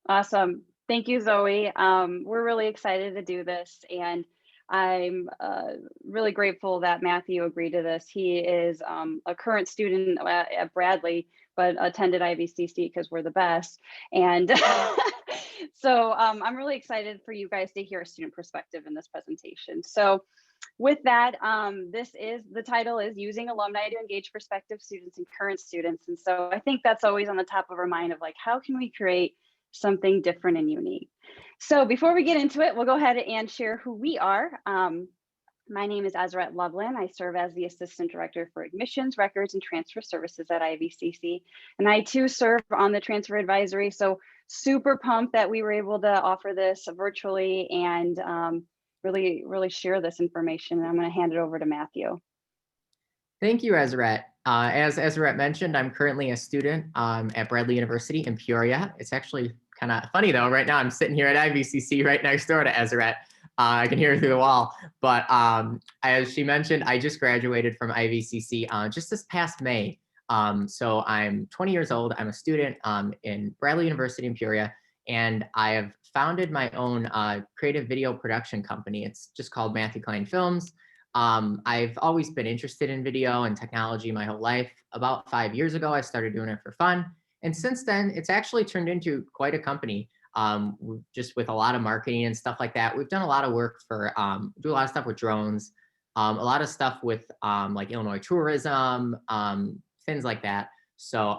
Awesome. Thank you, Zoe. We're really excited to do this, and I'm really grateful that Matthew agreed to this. He is a current student at Bradley, but attended IVCC because we're the best. And so I'm really excited for you guys to hear a student perspective in this presentation. So with that, the title is Using Alumni to Engage Prospective Students and Current Students. And so I think that's always on the top of our mind of like, how can we create something different and unique? So before we get into it, we'll go ahead and share who we are. My name is Azrat Loveland. I serve as the Assistant Director for Admissions, Records, and Transfer Services at IVCC. And I too serve on the Transfer Advisory. So super pumped that we were able to offer this virtually and really share this information. And I'm going to hand it over to Matthew. Thank you, Ezrat. As Ezrat mentioned, I'm currently a student at Bradley University in Peoria. It's actually kind of funny though. Right now I'm sitting here at IVCC right next door to Ezrat. I can hear her through the wall. But as she mentioned, I just graduated from IVCC just this past May. So I'm 20 years old. I'm a student in Bradley University in Peoria, and I have founded my own creative video production company. It's just called Matthew Klein Films. I've always been interested in video and technology my whole life. About 5 years ago, I started doing it for fun. And since then, it's actually turned into quite a company, just with a lot of marketing and stuff like that. We've done a lot of work for, do a lot of stuff with drones, a lot of stuff with like Illinois tourism, things like that. So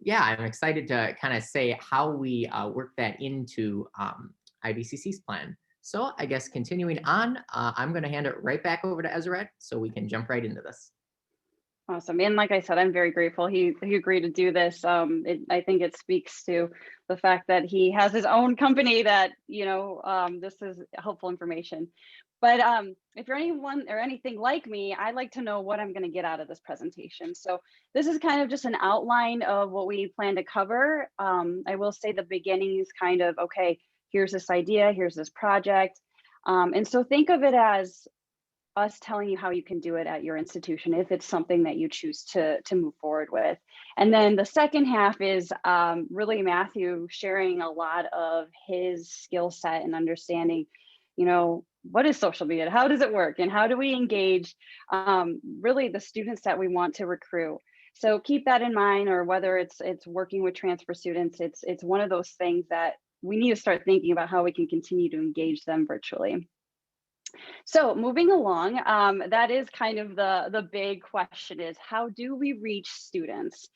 yeah, I'm excited to kind of say how we work that into IVCC's plan. So I guess continuing on, I'm going to hand it right back over to Ezra so we can jump right into this. Awesome. And like I said, I'm very grateful he agreed to do this. I think it speaks to the fact that he has his own company that, this is helpful information. But if you're anyone or anything like me, I'd like to know what I'm going to get out of this presentation. So this is kind of just an outline of what we plan to cover. I will say the beginning is kind of, okay, here's this idea, here's this project. And so think of it as us telling you how you can do it at your institution if it's something that you choose to move forward with. And then the second half is really Matthew sharing a lot of his skill set and understanding, what is social media? How does it work? And how do we engage really the students that we want to recruit? So keep that in mind, or whether it's working with transfer students, it's one of those things that we need to start thinking about how we can continue to engage them virtually. So moving along, that is kind of the big question is, how do we reach students?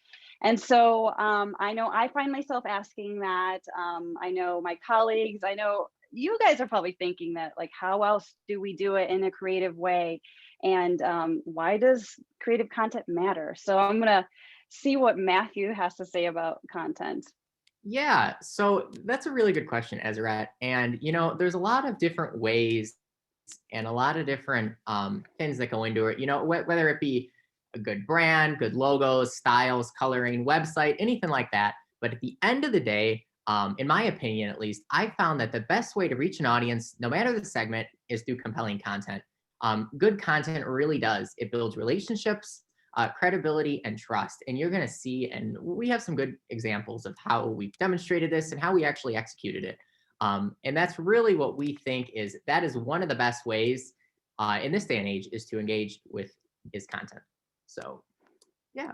And so I know I find myself asking that. I know my colleagues, I know you guys are probably thinking that, like, how else do we do it in a creative way? And why does creative content matter? So I'm gonna see what Matthew has to say about content. Yeah, so that's a really good question, Ezra. And, there's a lot of different ways and a lot of different things that go into it, whether it be a good brand, good logos, styles, coloring, website, anything like that. But at the end of the day, in my opinion, at least, I found that the best way to reach an audience, no matter the segment, is through compelling content. Good content really does. It builds relationships, credibility, and trust. And you're going to see, and we have some good examples of how we've demonstrated this and how we actually executed it. And that's really what we think that is one of the best ways in this day and age is to engage with his content. So, yeah.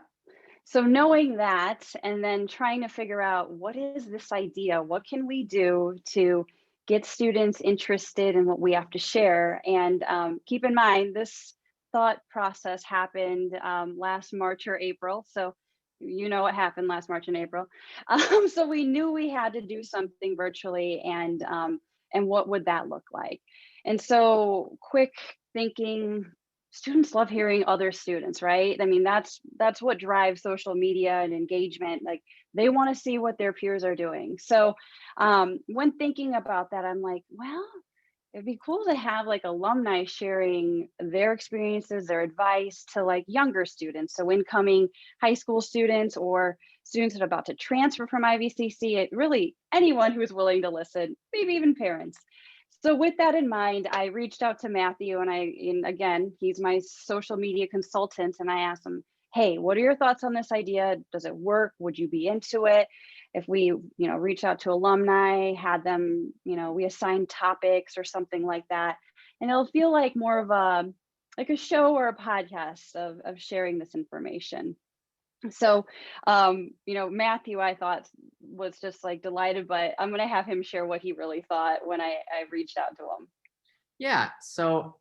So knowing that, and then trying to figure out, what is this idea? What can we do to get students interested in what we have to share? And keep in mind, this thought process happened last March or April. So what happened last March and April. So we knew we had to do something virtually, and what would that look like? And so quick thinking, students love hearing other students, right? I mean, that's what drives social media and engagement. Like, they want to see what their peers are doing. So when thinking about that, I'm like, well, it'd be cool to have like alumni sharing their experiences, their advice to like younger students. So incoming high school students or students that are about to transfer from IVCC, it really anyone who's willing to listen, maybe even parents. So with that in mind, I reached out to Matthew, and again, he's my social media consultant, and I asked him, hey, what are your thoughts on this idea? Does it work? Would you be into it? if we, reach out to alumni, had them, we assign topics or something like that, and it'll feel like more of a show or a podcast of sharing this information. So, Matthew, I thought was just like delighted, but I'm going to have him share what he really thought when I reached out to him. Yeah. So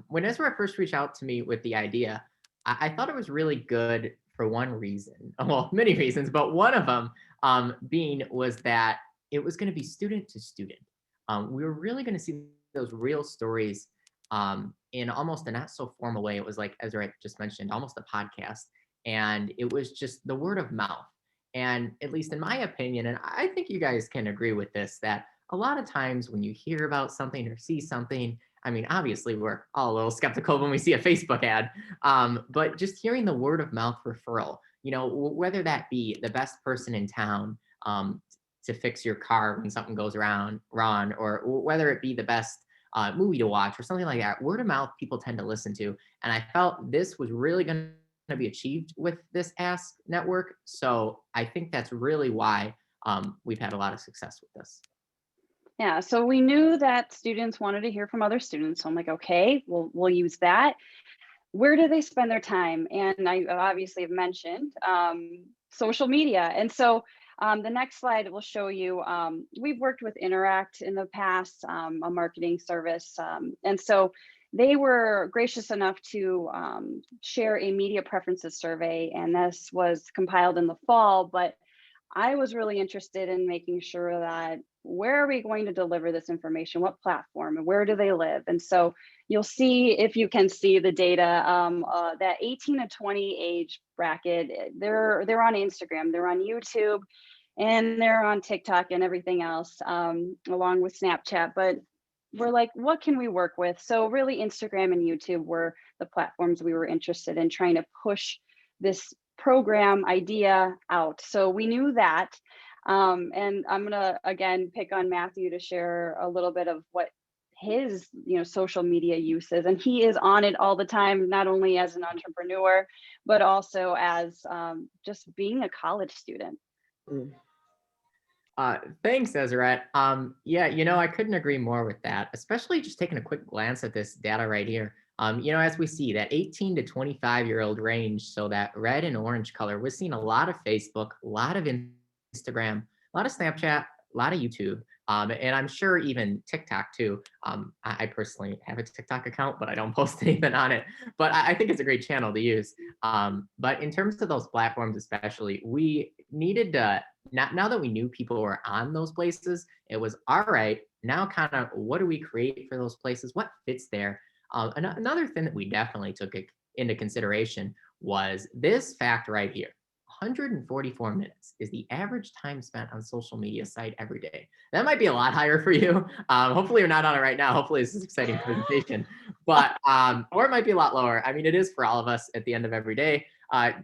when Ezra first reached out to me with the idea, I thought it was really good for one reason. Well, many reasons, but one of them being was that it was going to be student to student. We were really going to see those real stories in almost a not so formal way. It was like Ezra just mentioned, almost a podcast. And it was just the word of mouth. And at least in my opinion, and I think you guys can agree with this, that a lot of times when you hear about something or see something, I mean, obviously we're all a little skeptical when we see a Facebook ad, but just hearing the word of mouth referral, whether that be the best person in town to fix your car when something goes wrong, or whether it be the best movie to watch or something like that, word of mouth people tend to listen to. And I felt this was really going to be achieved with this Ask network. So I think that's really why we've had a lot of success with this. Yeah, so we knew that students wanted to hear from other students. So I'm like, okay, we'll use that. Where do they spend their time? And I obviously have mentioned social media. And so the next slide will show you, we've worked with Interact in the past, a marketing service. And so they were gracious enough to share a media preferences survey, and this was compiled in the fall, but I was really interested in making sure that where are we going to deliver this information, what platform, and where do they live? And so you'll see, if you can see the data, that 18 to 20 age bracket, they're on Instagram, they're on YouTube, and they're on TikTok and everything else, along with Snapchat. But we're like, what can we work with? So really Instagram and YouTube were the platforms we were interested in trying to push this program idea out. So we knew that. And I'm gonna again pick on Matthew to share a little bit of what his social media use is. And he is on it all the time, not only as an entrepreneur, but also as just being a college student. Thanks, Ezra. Yeah, I couldn't agree more with that, especially just taking a quick glance at this data right here. As we see that 18 to 25-year-old range, so that red and orange color, we're seeing a lot of Facebook, a lot of Instagram, a lot of Snapchat, a lot of YouTube, and I'm sure even TikTok too. I personally have a TikTok account, but I don't post anything on it. But I think it's a great channel to use. But in terms of those platforms, especially, we needed to, now that we knew people were on those places, it was all right. Now, kind of, what do we create for those places? What fits there? Another thing that we definitely took into consideration was this fact right here. 144 minutes is the average time spent on social media site every day. That might be a lot higher for you. Hopefully you're not on it right now. Hopefully this is an exciting presentation, but or it might be a lot lower. I mean, it is for all of us at the end of every day.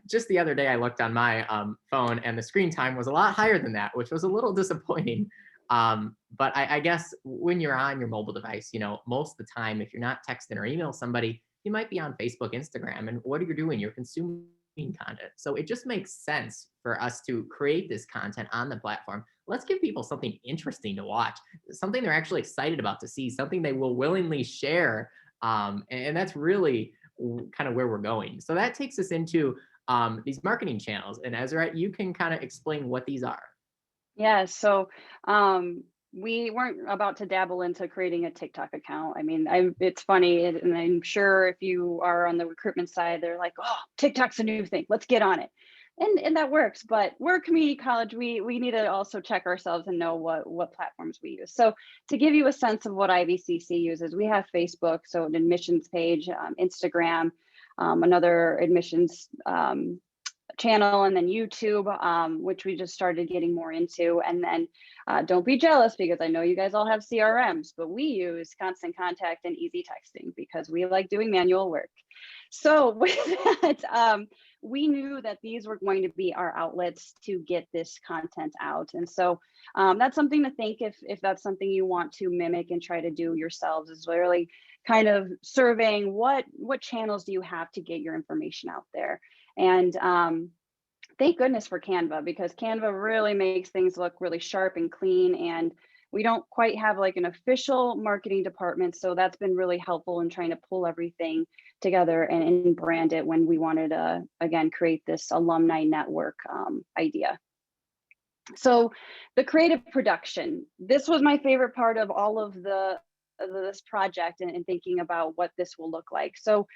Just the other day I looked on my phone and the screen time was a lot higher than that, which was a little disappointing. But I guess when you're on your mobile device, most of the time, if you're not texting or email somebody, you might be on Facebook, Instagram, and what are you doing? You're consuming content. So it just makes sense for us to create this content on the platform. Let's give people something interesting to watch, something they're actually excited about to see, something they will willingly share. And that's really kind of where we're going. So that takes us into these marketing channels. And Ezra, you can kind of explain what these are. Yeah, so we weren't about to dabble into creating a TikTok account. I mean, it's funny, and I'm sure if you are on the recruitment side, they're like, "Oh, TikTok's a new thing. Let's get on it," and that works. But we're a community college. We need to also check ourselves and know what platforms we use. So to give you a sense of what IVCC uses, we have Facebook, so an admissions page, Instagram, another admissions channel, and then YouTube, which we just started getting more into. And then don't be jealous, because I know you guys all have CRMs, but we use Constant Contact and Easy Texting because we like doing manual work. So with that, we knew that these were going to be our outlets to get this content out. And so that's something to think, if that's something you want to mimic and try to do yourselves, is really kind of surveying what channels do you have to get your information out there. And Thank goodness for Canva, because Canva really makes things look really sharp and clean, and we don't quite have like an official marketing department, so that's been really helpful in trying to pull everything together and brand it when we wanted to again create this alumni network idea. So the creative production, this was my favorite part of all of this project, and thinking about what this will look like. So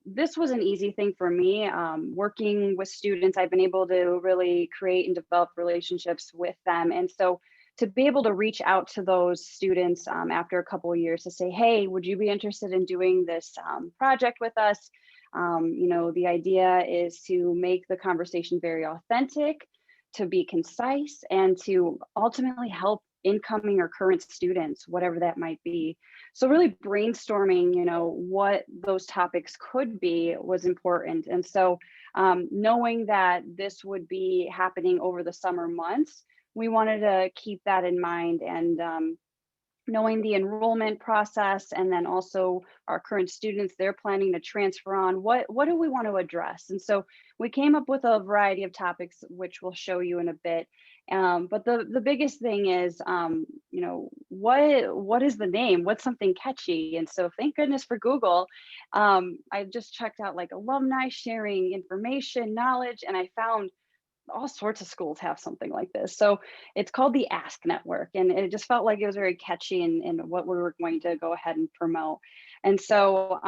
this was an easy thing for me. Working with students, I've been able to really create and develop relationships with them, and so to be able to reach out to those students after a couple of years to say, hey, would you be interested in doing this project with us? The idea is to make the conversation very authentic, to be concise, and to ultimately help incoming or current students, whatever that might be. So really brainstorming, what those topics could be was important. And so knowing that this would be happening over the summer months, we wanted to keep that in mind, and knowing the enrollment process, and then also our current students, they're planning to transfer on, what do we want to address? And so we came up with a variety of topics, which we'll show you in a bit. But the biggest thing is, what is the name? What's something catchy? And so thank goodness for Google. I just checked out like alumni sharing information, knowledge, and I found all sorts of schools have something like this. So it's called the Ask Network, and it just felt like it was very catchy in what we were going to go ahead and promote. And so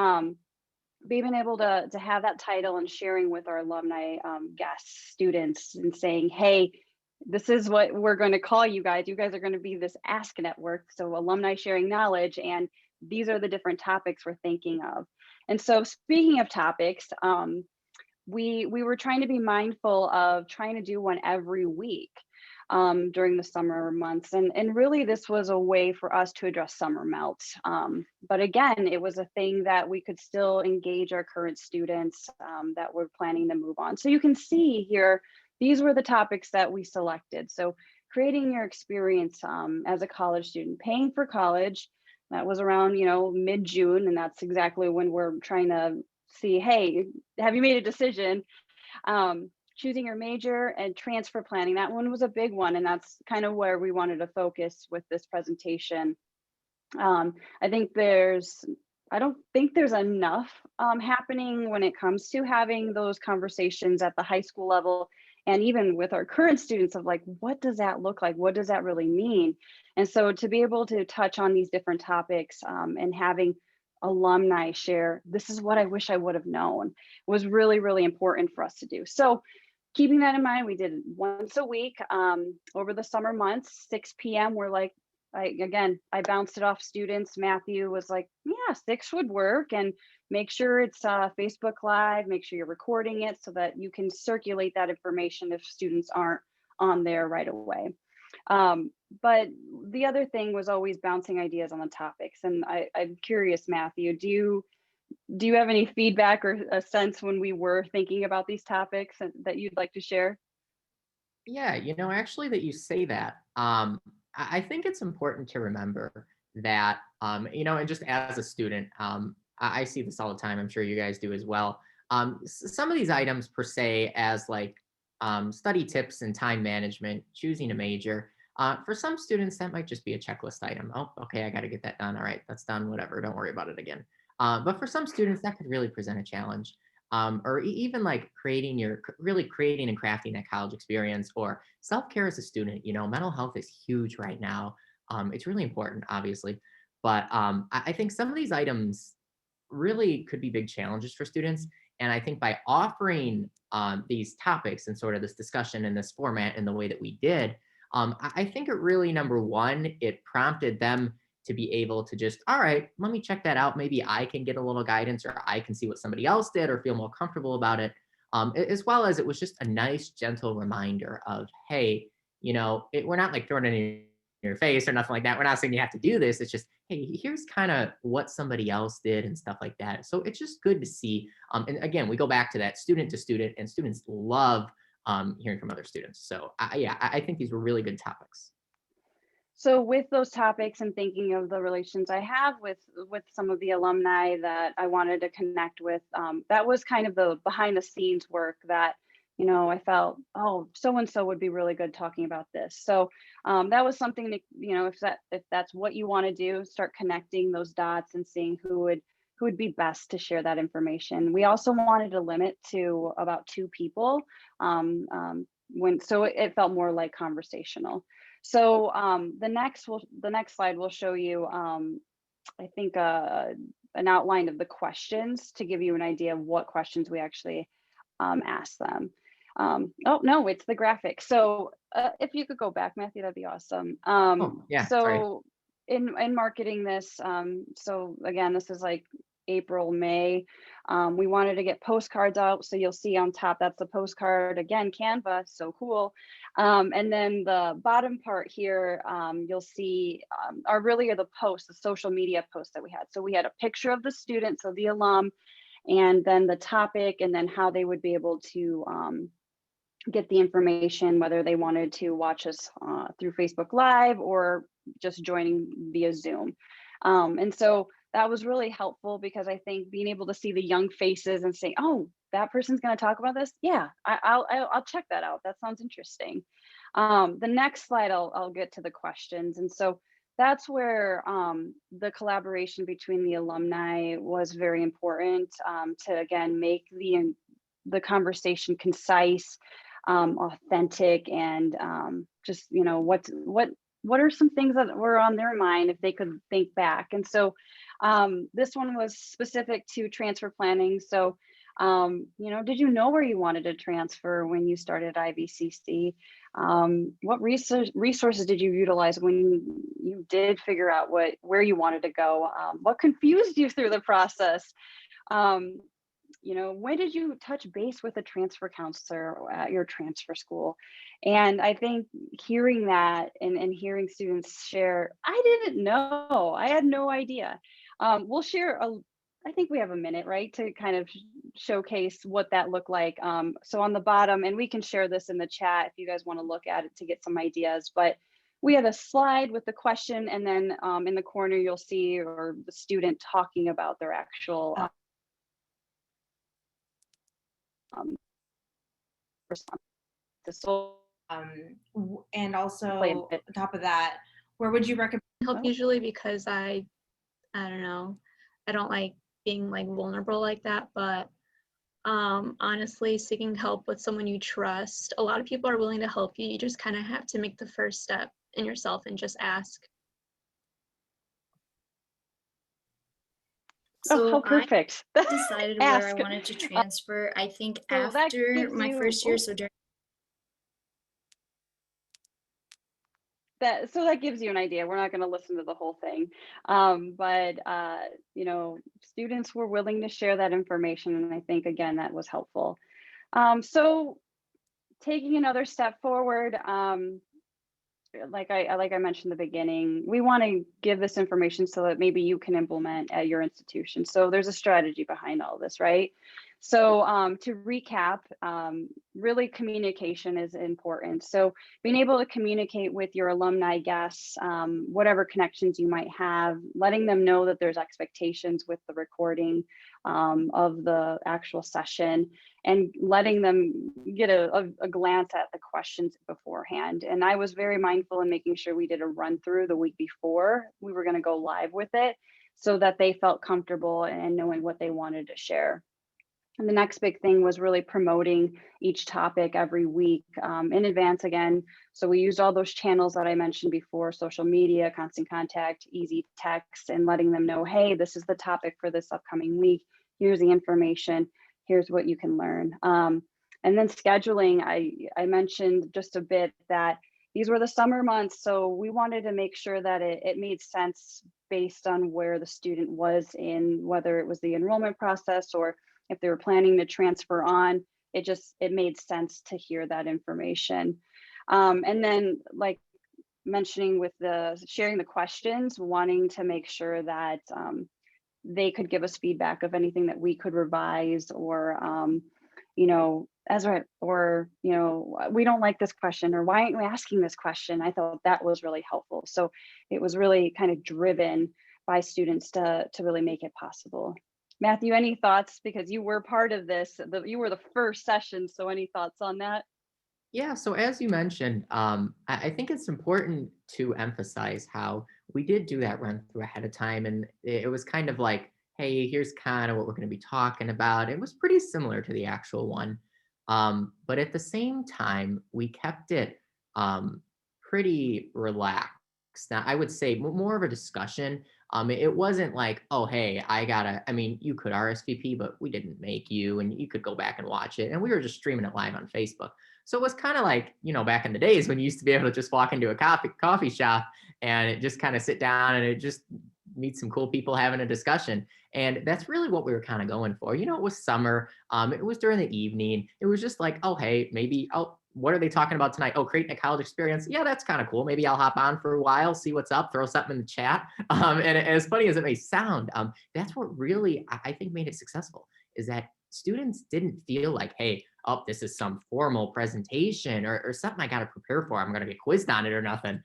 being able to have that title and sharing with our alumni guests, students, and saying, hey, this is what we're going to call you guys. You guys are going to be this Ask Network. So alumni sharing knowledge, and these are the different topics we're thinking of. And so speaking of topics, we were trying to be mindful of trying to do one every week during the summer months. And really this was a way for us to address summer melt. But again, it was a thing that we could still engage our current students that were planning to move on. So you can see here, these were the topics that we selected. So creating your experience as a college student, paying for college, that was around, mid-June, and that's exactly when we're trying to see, hey, have you made a decision? Choosing your major and transfer planning, that one was a big one, and that's kind of where we wanted to focus with this presentation. um, I think there's I don't think there's enough happening when it comes to having those conversations at the high school level, and even with our current students, of like, what does that look like? What does that really mean? And so to be able to touch on these different topics and having alumni share, this is what I wish I would have known, was really, really important for us to do. So keeping that in mind, we did it once a week over the summer months, 6 p.m. We're like, I bounced it off students. Matthew was like, yeah, 6 would work. And make sure it's Facebook Live, make sure you're recording it so that you can circulate that information if students aren't on there right away. But the other thing was always bouncing ideas on the topics. And I'm curious, Matthew, do you have any feedback or a sense when we were thinking about these topics that you'd like to share? Yeah, actually that you say that, I think it's important to remember that, and just as a student, I see this all the time. I'm sure you guys do as well. Some of these items per se, as like study tips and time management, choosing a major. For some students, that might just be a checklist item. Oh, okay, I got to get that done. All right, that's done. Whatever. Don't worry about it again. But for some students, that could really present a challenge. Or even like really creating and crafting that college experience, or self-care as a student. Mental health is huge right now. It's really important, obviously, but I think some of these items really could be big challenges for students. And I think by offering these topics and sort of this discussion in this format in the way that we did, I think it really, number one, it prompted them to be able to just, all right, let me check that out. Maybe I can get a little guidance, or I can see what somebody else did, or feel more comfortable about it. As well as it was just a nice, gentle reminder of, hey, we're not like throwing it in your face or nothing like that. We're not saying you have to do this. It's just, hey, here's kind of what somebody else did and stuff like that. So it's just good to see. And again, we go back to that student to student, and students love hearing from other students. So I think these were really good topics. So with those topics and thinking of the relations I have with some of the alumni that I wanted to connect with, that was kind of the behind the scenes work that I felt, oh, so and so would be really good talking about this. So that was something that, if that's what you want to do, start connecting those dots and seeing who would be best to share that information. We also wanted to limit to about 2 people, so it felt more like conversational. So the next slide will show you, I think, an outline of the questions to give you an idea of what questions we actually asked them. Oh no, it's the graphic. So if you could go back, Matthew, that'd be awesome. Oh, yeah, sorry. So in marketing this, so again, this is like April, May. We wanted to get postcards out. So you'll see on top, that's the postcard, again, Canva, so cool. And then the bottom part here, you'll see are the posts, the social media posts that we had. So we had a picture of the student, so the alum, and then the topic, and then how they would be able to get the information, whether they wanted to watch us through Facebook Live or just joining via Zoom. And so that was really helpful, because I think being able to see the young faces and say, oh, that person's going to talk about this. Yeah, I'll check that out. That sounds interesting. The next slide, I'll get to the questions. And so that's where the collaboration between the alumni was very important, to, again, make the conversation concise, authentic, and just, what are some things that were on their mind if they could think back. And so this one was specific to transfer planning. So, did you know where you wanted to transfer when you started IVCC? What resources did you utilize when you did figure out where you wanted to go? What confused you through the process? When did you touch base with a transfer counselor at your transfer school? And I think hearing that, and hearing students share, I didn't know, I had no idea. We'll share I think we have a minute, right, to kind of showcase what that looked like. So on the bottom, and we can share this in the chat if you guys want to look at it to get some ideas, but we had a slide with the question, and then in the corner you'll see, or the student talking about their actual response. So And play a also bit. on top of that, where would you recommend help usually, because I don't know, I don't like being like vulnerable like that, but honestly, seeking help with someone you trust, a lot of people are willing to help you. You just kind of have to make the first step in yourself and just ask. Oh, how perfect. I decided where I Ask. wanted to transfer, I think So that after gives my you- first year, so during that gives you an idea. We're not going to listen to the whole thing, but students were willing to share that information, and I think, again, that was helpful. So taking another step forward, like I mentioned in the beginning, we want to give this information so that maybe you can implement at your institution. So there's a strategy behind all this, right? So to recap, really communication is important. So being able to communicate with your alumni guests, whatever connections you might have, letting them know that there's expectations with the recording of the actual session, and letting them get a glance at the questions beforehand. And I was very mindful in making sure we did a run through the week before we were going to go live with it, so that they felt comfortable and knowing what they wanted to share. And the next big thing was really promoting each topic every week in advance again. So we used all those channels that I mentioned before: social media, constant contact, easy text, and letting them know, hey, this is the topic for this upcoming week. Here's the information. Here's what you can learn. And then scheduling, I mentioned just a bit that these were the summer months. So we wanted to make sure that it made sense based on where the student was in, whether it was the enrollment process or if they were planning to transfer on. It made sense to hear that information. And then, like mentioning with the sharing the questions, wanting to make sure that they could give us feedback of anything that we could revise, or we don't like this question, or why aren't we asking this question? I thought that was really helpful. So it was really kind of driven by students to really make it possible. Matthew, any thoughts? Because you were part of this, you were the first session, so any thoughts on that? Yeah, so as you mentioned, I think it's important to emphasize how we did do that run through ahead of time. And it was kind of like, hey, here's kind of what we're going to be talking about. It was pretty similar to the actual one. But at the same time, we kept it pretty relaxed. Now, I would say more of a discussion. It wasn't like, oh, hey, I mean, you could RSVP, but we didn't make you, and you could go back and watch it. And we were just streaming it live on Facebook. So it was kind of like, back in the days when you used to be able to just walk into a coffee shop and it just kind of sit down and it just meet some cool people having a discussion. And that's really what we were kind of going for. It was summer. It was during the evening. It was just like, oh, hey, maybe, oh, what are they talking about tonight? Oh, creating a college experience. Yeah, that's kind of cool. Maybe I'll hop on for a while, see what's up, throw something in the chat. And as funny as it may sound, that's what really, I think, made it successful, is that students didn't feel like, hey, oh, this is some formal presentation or something I got to prepare for. I'm going to get quizzed on it or nothing.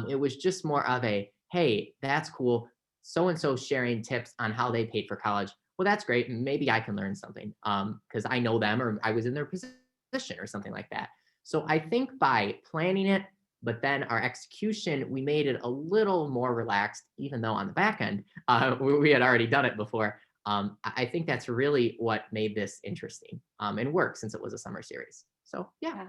It was just more of a, hey, that's cool. So-and-so sharing tips on how they paid for college. Well, that's great. Maybe I can learn something because I know them or I was in their position or something like that. So I think by planning it, but then our execution, we made it a little more relaxed, even though on the back end, we had already done it before. I think that's really what made this interesting and work, since it was a summer series. So yeah.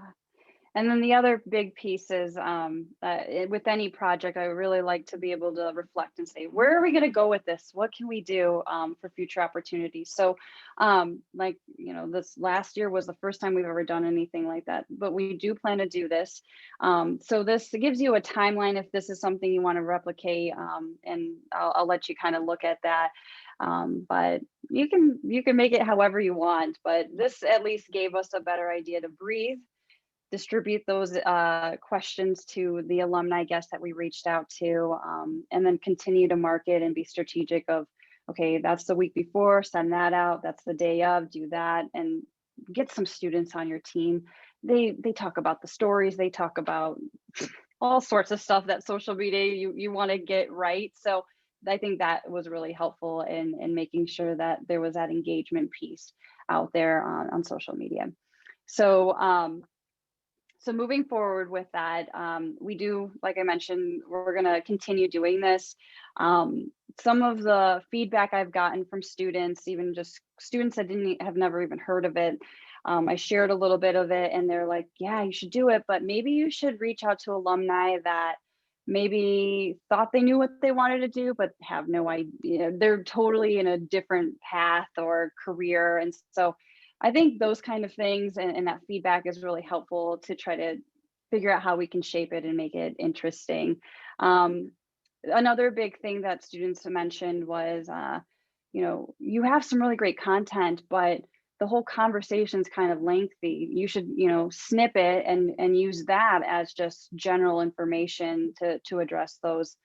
And then the other big piece is with any project, I really like to be able to reflect and say, where are we going to go with this? What can we do for future opportunities? So this last year was the first time we've ever done anything like that, but we do plan to do this. So this gives you a timeline if this is something you want to replicate, and I'll let you kind of look at that. But you can make it however you want, but this at least gave us a better idea to breathe, distribute those questions to the alumni guests that we reached out to, and then continue to market and be strategic of, okay, that's the week before, send that out, that's the day of, do that, and get some students on your team. They talk about the stories, they talk about all sorts of stuff that social media you want to get right. So I think that was really helpful in making sure that there was that engagement piece out there on social media. So moving forward with that, we do, like I mentioned, we're going to continue doing this. Some of the feedback I've gotten from students, even just students that have never even heard of it, I shared a little bit of it and they're like, yeah, you should do it, but maybe you should reach out to alumni that maybe thought they knew what they wanted to do, but have no idea. They're totally in a different path or career. And so I think those kind of things and that feedback is really helpful to try to figure out how we can shape it and make it interesting. Another big thing that students have mentioned was, you have some really great content, but the whole conversation is kind of lengthy. You should, snip it and use that as just general information to address those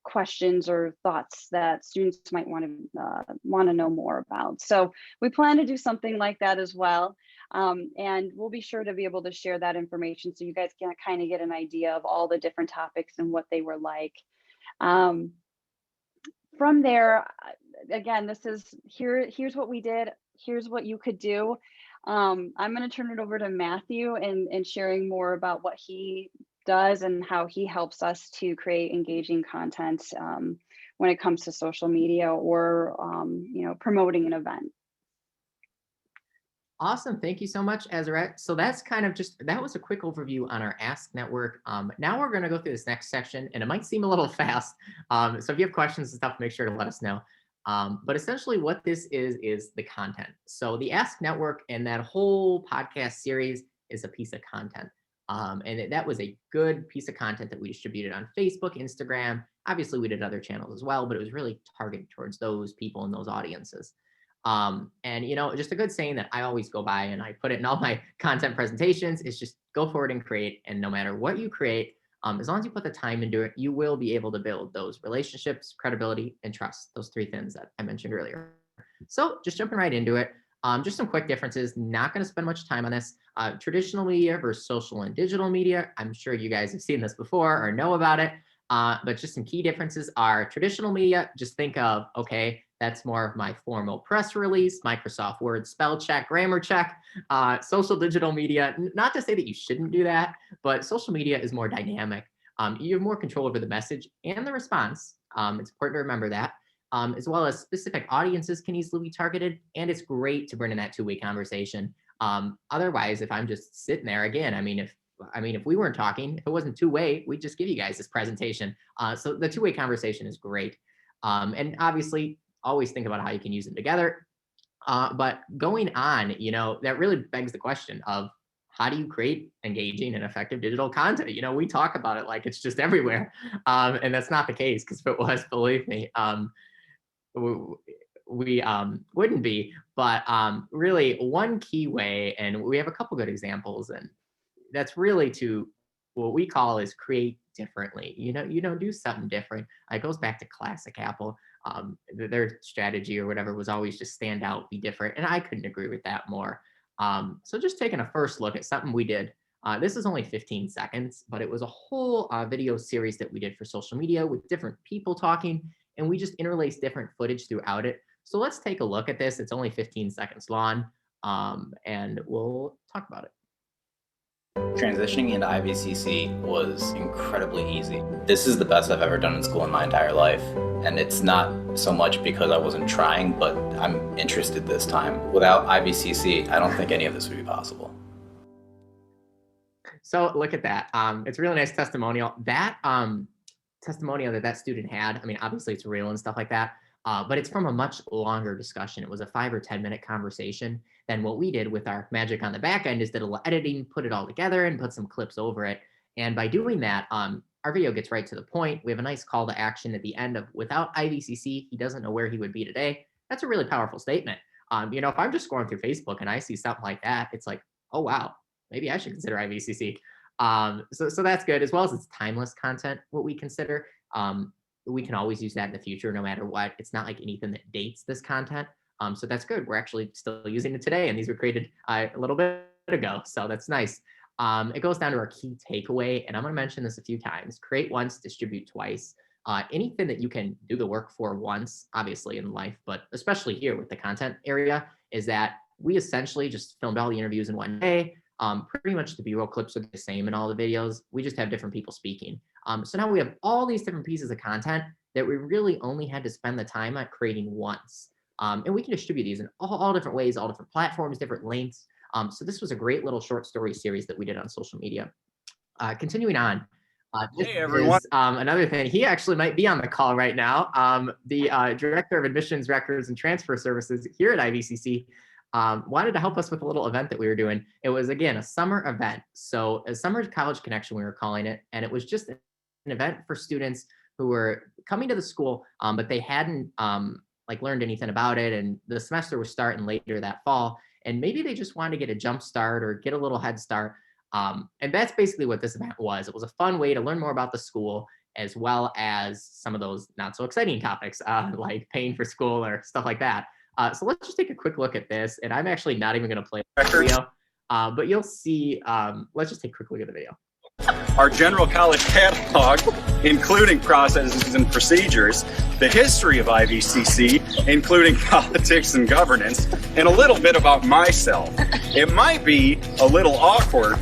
questions or thoughts that students might want to know more about. So we plan to do something like that as well. And we'll be sure to be able to share that information so you guys can kind of get an idea of all the different topics and what they were like. From there, again, here's what we did. Here's what you could do. I'm going to turn it over to Matthew and sharing more about what he does and how he helps us to create engaging content when it comes to social media or promoting an event. Awesome. Thank you so much, Ezra. So that's kind of that was a quick overview on our Ask Network. Now we're going to go through this next section, and it might seem a little fast. So if you have questions and stuff, make sure to let us know. But essentially what this is the content. So the Ask Network and that whole podcast series is a piece of content. And that was a good piece of content that we distributed on Facebook, Instagram. Obviously, we did other channels as well, but it was really targeted towards those people and those audiences. And, just a good saying that I always go by and I put it in all my content presentations is just go forward and create. And no matter what you create, as long as you put the time into it, you will be able to build those relationships, credibility, and trust, those three things that I mentioned earlier. So just jumping right into it. Just some quick differences, not going to spend much time on this. Traditional media versus social and digital media. I'm sure you guys have seen this before or know about it, but just some key differences are traditional media. Just think of, okay, That's more of my formal press release, Microsoft Word spell check, grammar check, social digital media. Not to say that you shouldn't do that, but social media is more dynamic. You have more control over the message and the response. It's important to remember that, as well as specific audiences can easily be targeted. And it's great to bring in that two-way conversation. Otherwise, if I'm just sitting there again, if we weren't talking, if it wasn't two-way, we'd just give you guys this presentation. So the two-way conversation is great. And obviously, always think about how you can use them together. But going on, that really begs the question of how do you create engaging and effective digital content? We talk about it like it's just everywhere. And that's not the case, because if it was, believe me, we wouldn't be. But really one key way, and we have a couple good examples, and that's really to what we call is create differently. Do something different. It goes back to classic Apple. Their strategy or whatever was always just stand out, be different. And I couldn't agree with that more. So just taking a first look at something we did. This is only 15 seconds, but it was a whole video series that we did for social media with different people talking, and we just interlaced different footage throughout it. So let's take a look at this. It's only 15 seconds long, and we'll talk about it. Transitioning into IVCC was incredibly easy. This is the best I've ever done in school in my entire life. And it's not so much because I wasn't trying, but I'm interested this time. Without IVCC, I don't think any of this would be possible. So look at that. It's a really nice testimonial. That testimonial that student had, obviously it's real and stuff like that, but it's from a much longer discussion. It was a 5 or 10 minute conversation. Then what we did with our magic on the back end is did a little editing, put it all together and put some clips over it. And by doing that, our video gets right to the point. We have a nice call to action at the end of, without IVCC, he doesn't know where he would be today. That's a really powerful statement. If I'm just scrolling through Facebook and I see something like that, it's like, oh, wow, maybe I should consider IVCC. So that's good, as well as it's timeless content, what we consider. We can always use that in the future, no matter what. It's not like anything that dates this content. So that's good. We're actually still using it today, and these were created a little bit ago. So that's nice. It goes down to our key takeaway, and I'm going to mention this a few times. Create once, distribute twice. Anything that you can do the work for once, obviously in life, but especially here with the content area, is that we essentially just filmed all the interviews in one day. Pretty much the B-roll clips are the same in all the videos. We just have different people speaking. So now we have all these different pieces of content that we really only had to spend the time at creating once. And we can distribute these in all different ways, all different platforms, different lengths. So this was a great little short story series that we did on social media. Continuing on. Hey, everyone. Another thing, he actually might be on the call right now. The Director of Admissions, Records, and Transfer Services here at IVCC wanted to help us with a little event that we were doing. It was, again, a summer event. So a summer college connection, we were calling it. And it was just an event for students who were coming to the school, but they hadn't learned anything about it. And the semester was starting later that fall. And maybe they just wanted to get a jump start or get a little head start. And that's basically what this event was. It was a fun way to learn more about the school, as well as some of those not so exciting topics, like paying for school or stuff like that. So let's just take a quick look at this. And I'm actually not even going to play the video, but you'll see. Let's just take a quick look at the video. Our general college catalog, including processes and procedures, the history of IVCC, including politics and governance, and a little bit about myself. It might be a little awkward.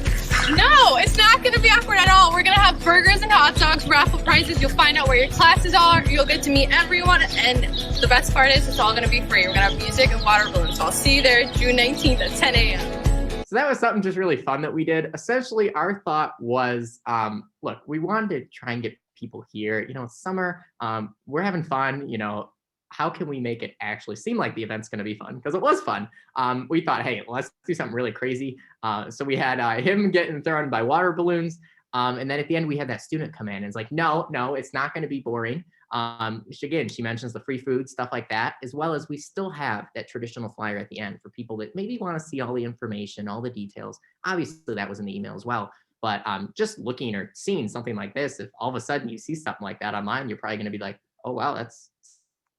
No, it's not going to be awkward at all. We're going to have burgers and hot dogs, raffle prizes. You'll find out where your classes are. You'll get to meet everyone. And the best part is it's all going to be free. We're going to have music and water balloons. So I'll see you there June 19th at 10 a.m. So that was something just really fun that we did. Essentially, our thought was, look, we wanted to try and get people here. It's summer. We're having fun. How can we make it actually seem like the event's going to be fun? Because it was fun. We thought, hey, let's do something really crazy. So we had him getting thrown by water balloons. And then at the end, we had that student come in and it's like, no, it's not going to be boring. Again, she mentions the free food, stuff like that, as well as we still have that traditional flyer at the end for people that maybe want to see all the information, all the details. Obviously, that was in the email as well. But just looking or seeing something like this, if all of a sudden you see something like that online, you're probably going to be like, oh, wow, that's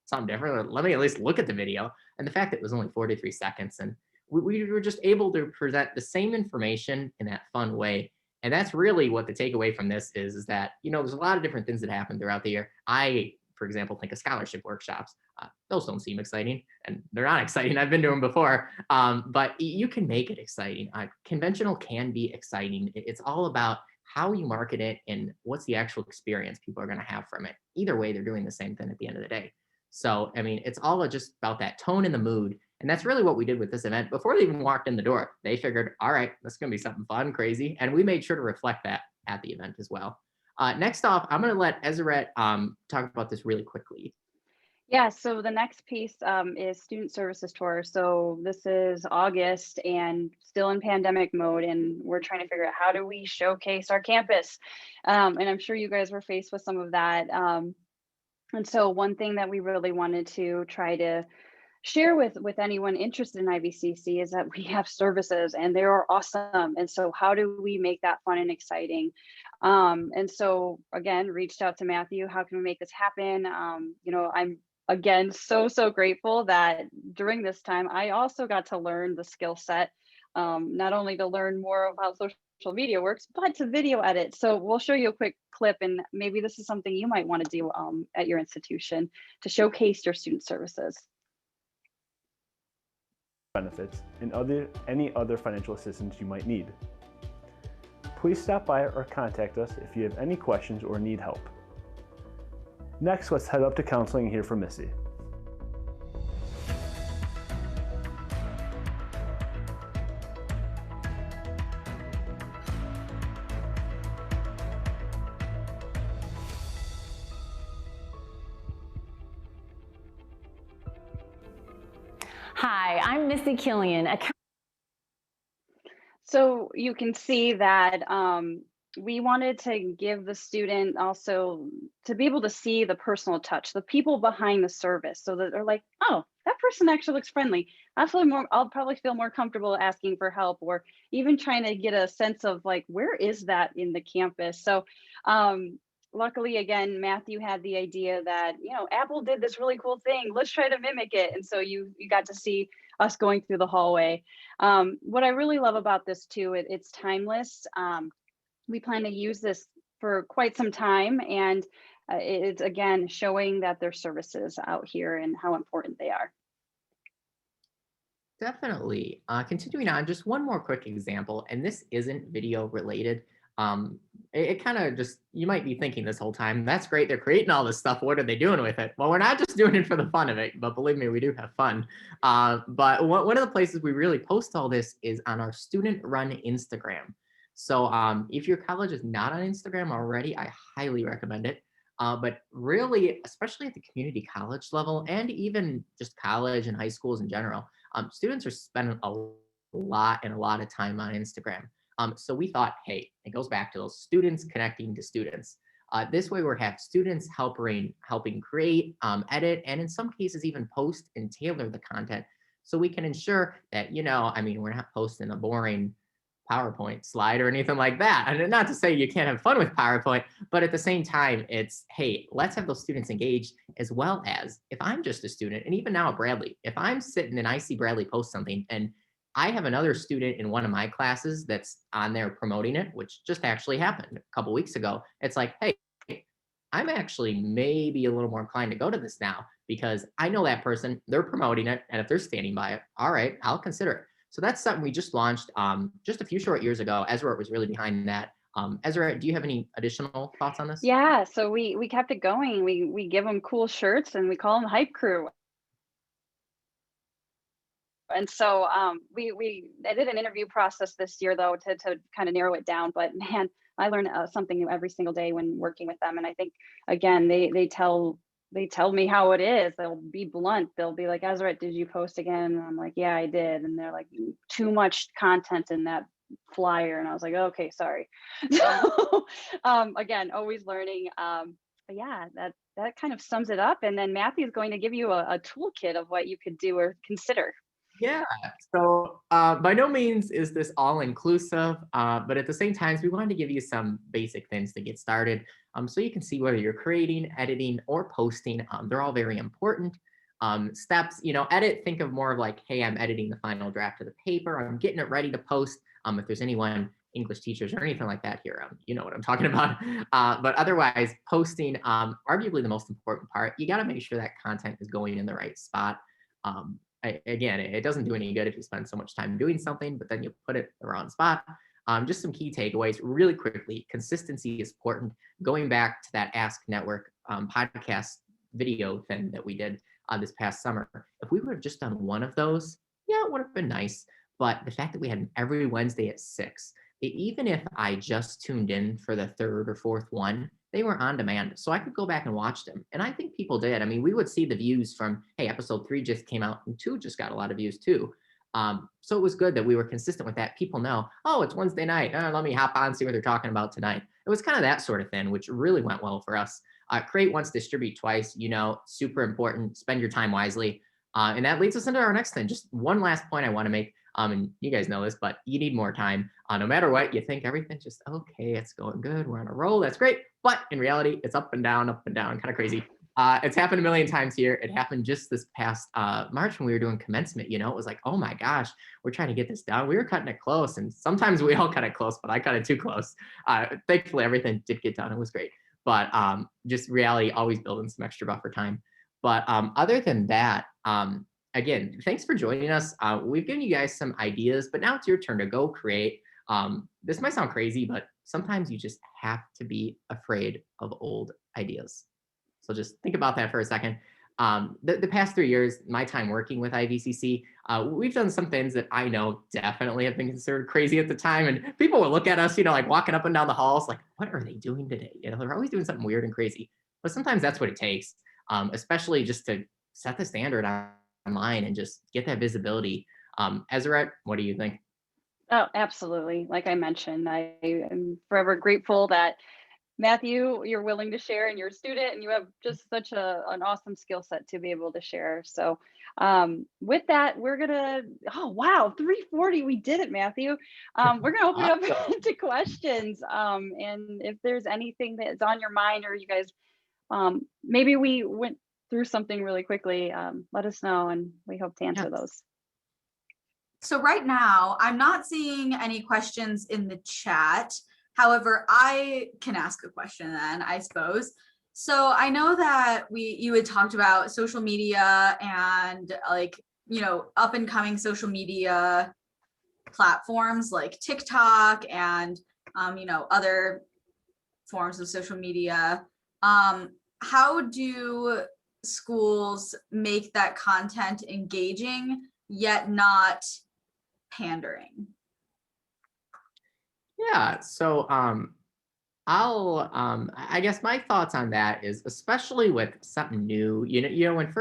something different. Let me at least look at the video. And the fact that it was only 43 seconds. And we were just able to present the same information in that fun way. And that's really what the takeaway from this is that, there's a lot of different things that happen throughout the year. I for example, think of scholarship workshops. Those don't seem exciting, and they're not exciting. I've been to them before, but you can make it exciting. Conventional can be exciting. It's all about how you market it and what's the actual experience people are going to have from it. Either way, they're doing the same thing at the end of the day. So, I mean, it's all just about that tone and the mood. And that's really what we did with this event. Before they even walked in the door, they figured, all right, this is going to be something fun, crazy. And we made sure to reflect that at the event as well. Next off, I'm going to let Ezra talk about this really quickly. Yeah, so the next piece is student services tour. So this is August and still in pandemic mode, and we're trying to figure out how do we showcase our campus. And I'm sure you guys were faced with some of that. And so one thing that we really wanted to try to share with anyone interested in IVCC is that we have services and they are awesome. And so how do we make that fun and exciting? And so again, reached out to Matthew, how can we make this happen? You know, I'm again so grateful that during this time I also got to learn the skill set, not only to learn more about social media works, but to video edit. So we'll show you a quick clip, and maybe this is something you might want to do at your institution to showcase your student services. Benefits and any other financial assistance you might need. Please stop by or contact us if you have any questions or need help. Next, let's head up to counseling and hear from Missy. Hi, I'm Missy Killian. So you can see that we wanted to give the student also to be able to see the personal touch, the people behind the service, so that they're like, oh, that person actually looks friendly. I'll probably feel more comfortable asking for help, or even trying to get a sense of like, where is that in the campus? So luckily, again, Matthew had the idea that, you know, Apple did this really cool thing. Let's try to mimic it. And so you got to see us going through the hallway. What I really love about this too, it's timeless. We plan to use this for quite some time, and it's again showing that there's services out here and how important they are. Definitely. Continuing on, just one more quick example, and this isn't video related. It kind of just, you might be thinking this whole time, that's great, they're creating all this stuff, what are they doing with it? Well, we're not just doing it for the fun of it, but believe me, we do have fun. But one of the places we really post all this is on our student run Instagram. So if your college is not on Instagram already, I highly recommend it. But really, especially at the community college level, and even just college and high schools in general, students are spending a lot of time on Instagram. So we thought, hey, it goes back to those students connecting to students. This way we'll have students helping create, edit, and in some cases even post and tailor the content, so we can ensure that, you know, I mean, we're not posting a boring PowerPoint slide or anything like that. And not to say you can't have fun with PowerPoint, but at the same time, it's, hey, let's have those students engaged, as well as if I'm just a student, and even now at Bradley, if I'm sitting and I see Bradley post something and I have another student in one of my classes that's on there promoting it, which just actually happened a couple weeks ago. It's like, hey, I'm actually maybe a little more inclined to go to this now because I know that person, they're promoting it, and if they're standing by it, all right, I'll consider it. So that's something we just launched just a few short years ago. Ezra was really behind that. Ezra, do you have any additional thoughts on this? Yeah, so we kept it going. We give them cool shirts and we call them Hype Crew. And so I did an interview process this year though to kind of narrow it down. But man, I learn something new every single day when working with them. And I think again, they tell me how it is. They'll be blunt. They'll be like, Ezra, did you post again? And I'm like, yeah, I did. And they're like, too much content in that flyer. And I was like, okay, sorry. So again, always learning. But yeah, that kind of sums it up. And then Matthew's going to give you a toolkit of what you could do or consider. Yeah, so by no means is this all inclusive, but at the same time, we wanted to give you some basic things to get started. So you can see whether you're creating, editing, or posting, they're all very important. Steps, you know, edit, think of more of like, hey, I'm editing the final draft of the paper, I'm getting it ready to post. If there's anyone English teachers or anything like that here. You know what I'm talking about. But otherwise, posting, arguably the most important part, you got to make sure that content is going in the right spot. Again, it doesn't do any good if you spend so much time doing something, but then you put it the wrong spot. Just some key takeaways really quickly. Consistency is important. Going back to that Ask Network podcast video thing that we did this past summer, if we would have just done one of those, yeah, it would have been nice. But the fact that we had them every Wednesday at 6, even if I just tuned in for the third or fourth one, they were on demand. So I could go back and watch them. And I think people did. I mean, we would see the views from, hey, episode 3 just came out and 2 just got a lot of views too. So it was good that we were consistent with that. People know, oh, it's Wednesday night. Let me hop on, see what they're talking about tonight. It was kind of that sort of thing, which really went well for us. Create once, distribute twice, super important. Spend your time wisely. And that leads us into our next thing. Just one last point I want to make. And you guys know this, but you need more time. No matter what, you think everything's just okay. It's going good. We're on a roll. That's great. But in reality, it's up and down, kind of crazy. It's happened a million times here. It happened just this past March when we were doing commencement. It was like, oh my gosh, we're trying to get this done. We were cutting it close, and sometimes we all cut it close, but I cut it too close. Thankfully, everything did get done. It was great. But just reality, always building some extra buffer time. But other than that, again, thanks for joining us. We've given you guys some ideas, but now it's your turn to go create. This might sound crazy, but sometimes you just have to be afraid of old ideas. So just think about that for a second. The past 3 years, my time working with IVCC, we've done some things that I know definitely have been considered crazy at the time. And people will look at us, like walking up and down the halls, like, what are they doing today? They're always doing something weird and crazy. But sometimes that's what it takes, especially just to set the standard online and just get that visibility. Ezra, what do you think? Oh, absolutely. Like I mentioned, I am forever grateful that Matthew, you're willing to share, and you're a student, and you have just such an awesome skill set to be able to share. So with that, we're gonna, oh wow, 3:40, we did it, Matthew. We're gonna open it up to questions. And if there's anything that's on your mind, or you guys, maybe we went through something really quickly, let us know, and we hope to answer those. So right now, I'm not seeing any questions in the chat. However, I can ask a question then, I suppose. So I know that you had talked about social media and up and coming social media platforms like TikTok and other forms of social media. How do schools make that content engaging yet not pandering? Yeah, so I guess my thoughts on that is, especially with something new, when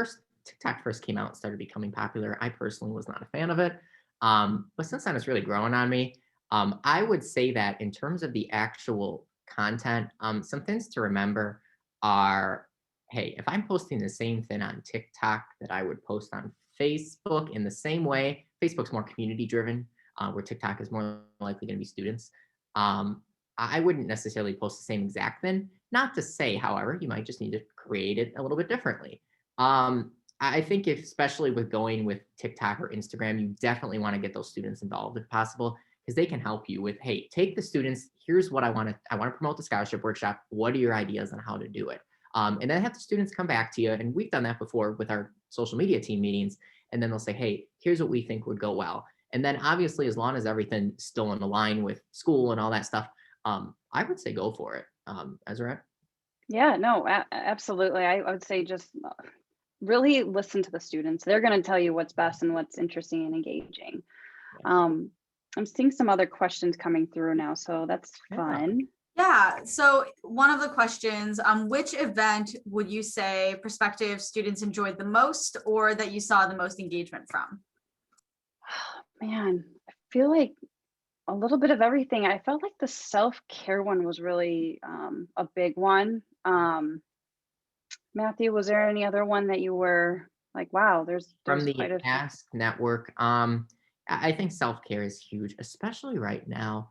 TikTok first came out and started becoming popular, I personally was not a fan of it. But since then it's really growing on me. I would say that in terms of the actual content, some things to remember are, hey, if I'm posting the same thing on TikTok that I would post on Facebook in the same way, Facebook's more community driven, where TikTok is more likely going to be students. I wouldn't necessarily post the same exact thing. Not to say, however, you might just need to create it a little bit differently. I think especially with going with TikTok or Instagram, you definitely want to get those students involved if possible, because they can help you with, hey, take the students, here's what I want to promote the scholarship workshop. What are your ideas on how to do it? And then have the students come back to you. And we've done that before with our social media team meetings. And then they'll say, hey, here's what we think would go well. And then obviously, as long as everything's still in line with school and all that stuff, I would say go for it. Ezra? Yeah, no, absolutely. I would say just really listen to the students. They're going to tell you what's best and what's interesting and engaging. I'm seeing some other questions coming through now, so that's fun. Yeah, so one of the questions, which event would you say prospective students enjoyed the most, or that you saw the most engagement from? Man, I feel like a little bit of everything. I felt like the self-care one was really a big one. Matthew, was there any other one that you were like, wow, there's from the quite a Ask Network? I think self-care is huge, especially right now,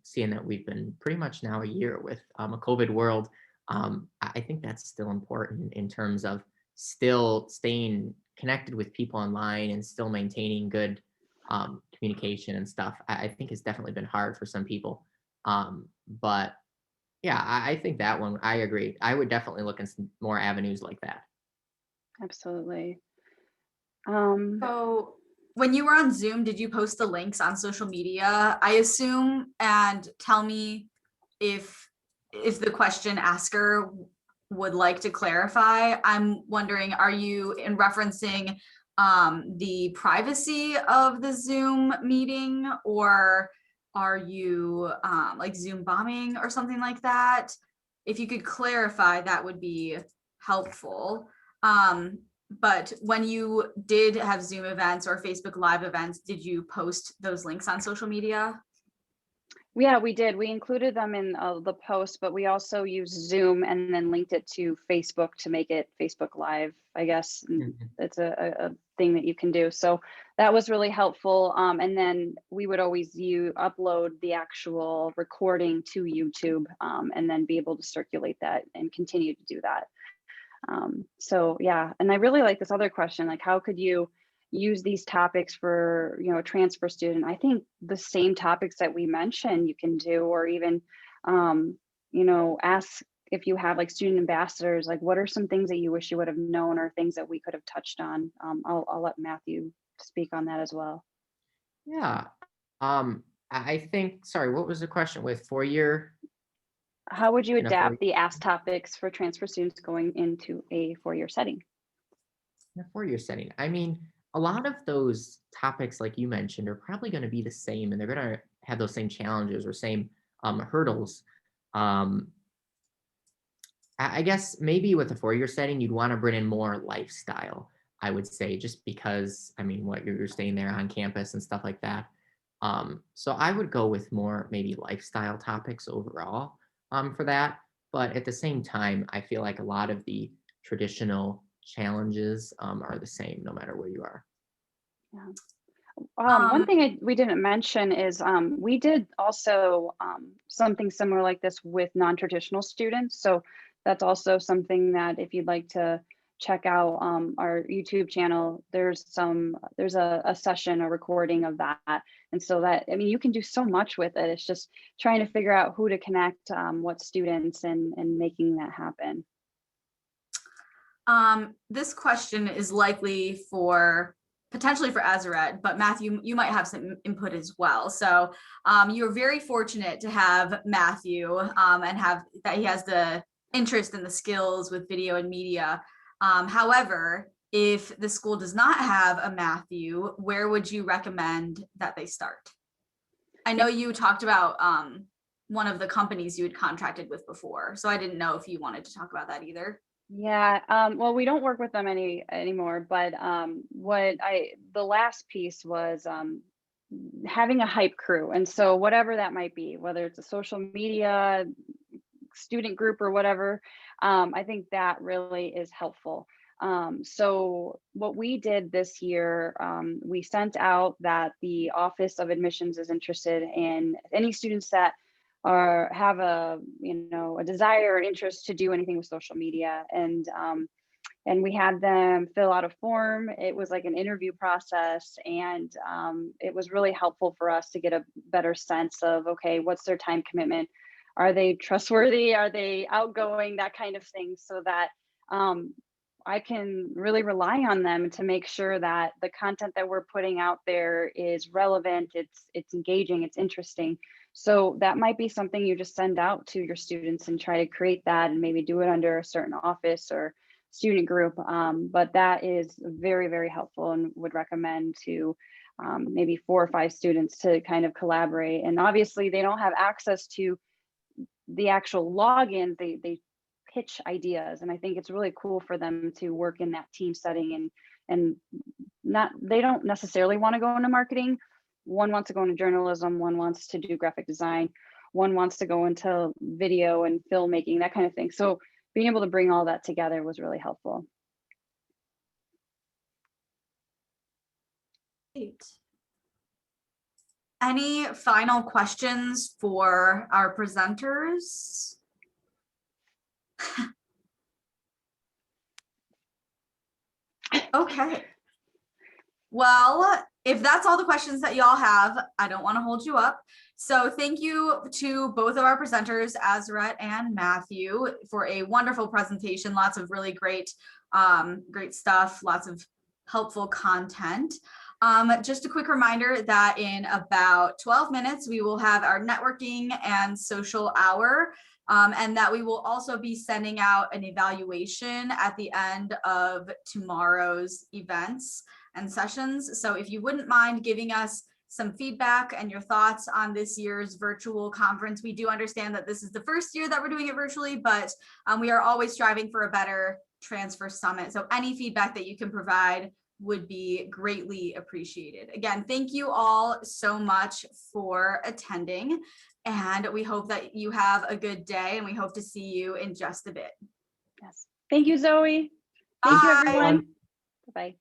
seeing that we've been pretty much now a year with a COVID world. I think that's still important in terms of still staying connected with people online and still maintaining good communication and stuff, I think has definitely been hard for some people. But yeah, I think that one, I agree. I would definitely look in some more avenues like that. Absolutely. So when you were on Zoom, did you post the links on social media, I assume, and tell me if the question asker would like to clarify? I'm wondering, are you in referencing the privacy of the Zoom meeting, or are you like Zoom bombing or something like that? If you could clarify, that would be helpful. But when you did have Zoom events or Facebook Live events, did you post those links on social media? Yeah, we did. We included them in the post, but we also used Zoom and then linked it to Facebook to make it Facebook Live, I guess. And it's a thing that you can do. So that was really helpful. And then we would always upload the actual recording to YouTube, and then be able to circulate that and continue to do that. So yeah, and I really like this other question, like how could you use these topics for, a transfer student? I think the same topics that we mentioned you can do, or even, ask if you have like student ambassadors, like what are some things that you wish you would have known, or things that we could have touched on? I'll let Matthew speak on that as well. Yeah. I think, sorry, what was the question with 4-year? How would you In a adapt 4 the ask topics for transfer students going into a 4-year setting? In a 4-year setting? I mean, a lot of those topics, like you mentioned, are probably going to be the same, and they're going to have those same challenges or same hurdles. I guess maybe with a 4-year setting, you'd want to bring in more lifestyle, I would say, just because, I mean, what you're staying there on campus and stuff like that. So I would go with more maybe lifestyle topics overall for that. But at the same time, I feel like a lot of the traditional challenges are the same no matter where you are. Yeah. One thing we didn't mention is we did also something similar like this with non-traditional students. So that's also something that if you'd like to check out our YouTube channel, there's a session, a recording of that. And so that, I mean, you can do so much with it. It's just trying to figure out who to connect, what students, and making that happen. This question is likely potentially for Azeret, but Matthew, you might have some input as well. So you're very fortunate to have Matthew and have that he has the interest and the skills with video and media. However, if the school does not have a Matthew, where would you recommend that they start? I know you talked about one of the companies you had contracted with before, so I didn't know if you wanted to talk about that either. Yeah, well, we don't work with them anymore, but the last piece was having a hype crew. And so whatever that might be, whether it's a social media student group or whatever, I think that really is helpful. So what we did this year, we sent out that the Office of Admissions is interested in any students that have a desire or interest to do anything with social media, and we had them fill out a form. It was like an interview process, and it was really helpful for us to get a better sense of, okay, what's their time commitment? Are they trustworthy? Are they outgoing? That kind of thing, so that I can really rely on them to make sure that the content that we're putting out there is relevant, it's engaging, it's interesting. So that might be something you just send out to your students and try to create that, and maybe do it under a certain office or student group. But that is very, very helpful, and would recommend to maybe 4 or 5 students to kind of collaborate. And obviously they don't have access to the actual login, they pitch ideas, and I think it's really cool for them to work in that team setting, and they don't necessarily want to go into marketing. One wants to go into journalism, one wants to do graphic design, one wants to go into video and filmmaking, that kind of thing. So being able to bring all that together was really helpful. Great. Any final questions for our presenters? Okay. Well, if that's all the questions that y'all have, I don't want to hold you up. So thank you to both of our presenters, Azret and Matthew, for a wonderful presentation. Lots of really great stuff, lots of helpful content. Just a quick reminder that in about 12 minutes, we will have our networking and social hour, and that we will also be sending out an evaluation at the end of tomorrow's events and sessions. So if you wouldn't mind giving us some feedback and your thoughts on this year's virtual conference. We do understand that this is the first year that we're doing it virtually, but we are always striving for a better transfer summit. So any feedback that you can provide would be greatly appreciated. Again, thank you all so much for attending, and we hope that you have a good day, and we hope to see you in just a bit. Yes. Thank you, Zoe. Thank you, Bye. everyone. Bye-bye.